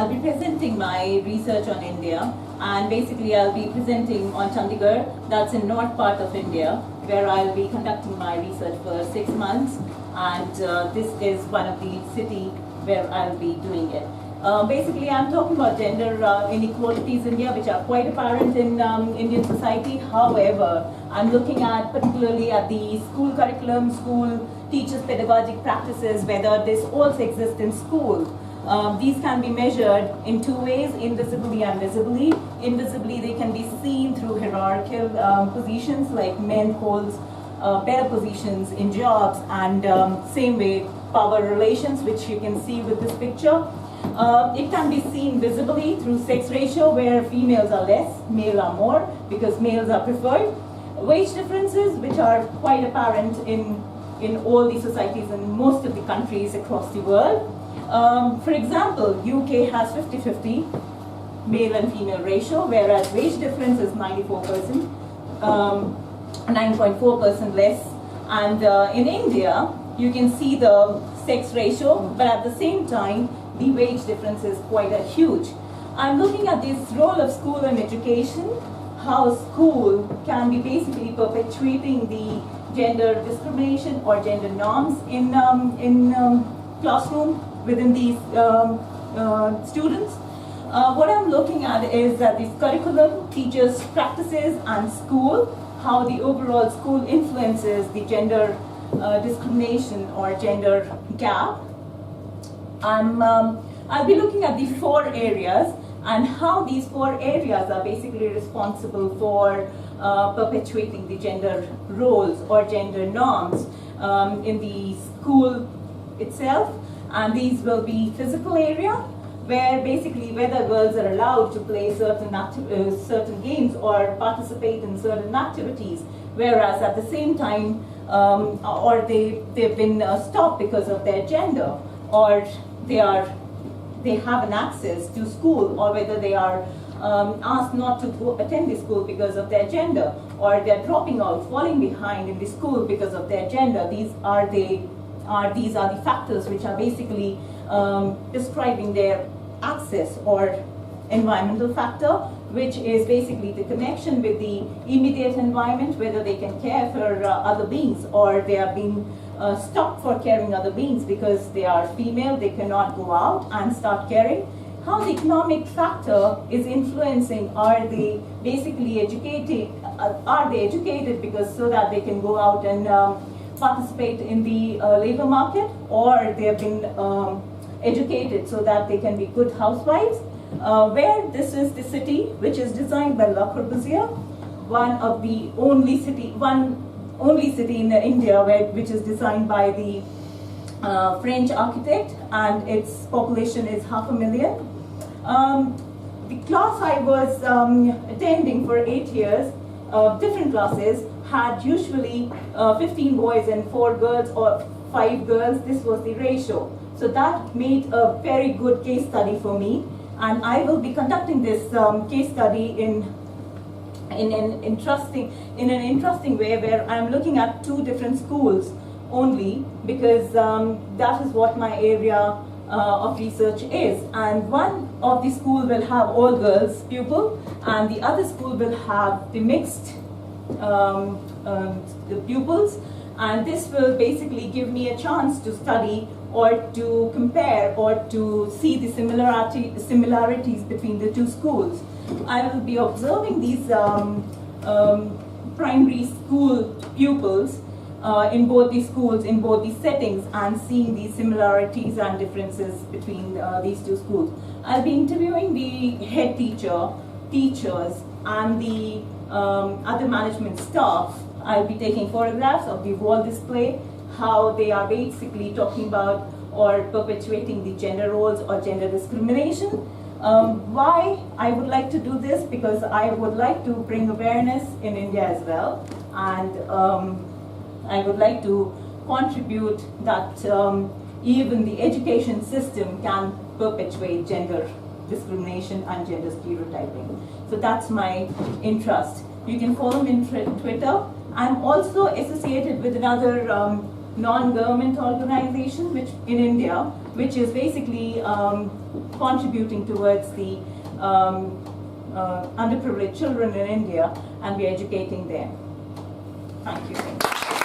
I'll be presenting my research on India, and basically I'll be presenting on Chandigarh, that's in north part of India, where I'll be conducting my research for 6 months, and this is one of the city where I'll be doing it. Basically, I'm talking about gender inequalities in India, which are quite apparent in Indian society. However, I'm looking at particularly at the school curriculum, school teachers' pedagogic practices, whether this also exists in school. These can be measured in two ways, invisibly and visibly. Invisibly, they can be seen through hierarchical positions, like men holds better positions in jobs, and same way power relations, which you can see with this picture. It can be seen visibly through sex ratio, where females are less, male are more, because males are preferred. Wage differences, which are quite apparent in all the societies in most of the countries across the world. For example, UK has 50-50 male and female ratio, whereas wage difference is 94%, 9.4% less. And in India, you can see the sex ratio, but at the same time, the wage difference is quite huge. I'm looking at this role of school and education, how school can be basically perpetuating the gender discrimination or gender norms in classroom within these students. What I'm looking at is that this curriculum, teachers' practices, and school, how the overall school influences the gender discrimination or gender gap. I'll be looking at the 4 areas and how these 4 areas are basically responsible for perpetuating the gender roles or gender norms in the school itself. And these will be physical area, where basically whether girls are allowed to play certain games or participate in certain activities, whereas at the same time, or they've been stopped because of their gender, or they have an access to school, or whether they are asked not to attend the school because of their gender, or they're dropping out, falling behind in the school because of their gender. These are the factors which are basically describing their access, or environmental factor, which is basically the connection with the immediate environment, whether they can care for other beings, or they are being stopped for caring other beings because they are female, they cannot go out and start caring. How the economic factor is influencing, are they basically educated, because so that they can go out and participate in the labor market, or they have been educated so that they can be good housewives. Where this is the city which is designed by Le Corbusier, one of the only city in India which is designed by the French architect, and its population is 500,000. The class I was attending for 8 years, different classes, had usually 15 boys and 4 girls, or 5 girls. This was the ratio. So that made a very good case study for me, and I will be conducting this case study in an interesting way, where I'm looking at 2 different schools only, because that is what my area of research is. And one of the school will have all girls pupil, and the other school will have the mixed the pupils, and this will basically give me a chance to study, or to compare, or to see the similarities between the 2 schools. I will be observing these primary school pupils in both the schools, in both the settings, and seeing the similarities and differences between these 2 schools. I'll be interviewing the head teacher, teachers, and the other management staff. I'll be taking photographs of the wall display, how they are basically talking about or perpetuating the gender roles or gender discrimination. Why I would like to do this? Because I would like to bring awareness in India as well, and I would like to contribute that even the education system can perpetuate gender discrimination and gender stereotyping. So that's my interest. You can follow me on Twitter. I'm also associated with another non-government organization which in India, which is basically contributing towards the underprivileged children in India, and we're educating them. Thank you.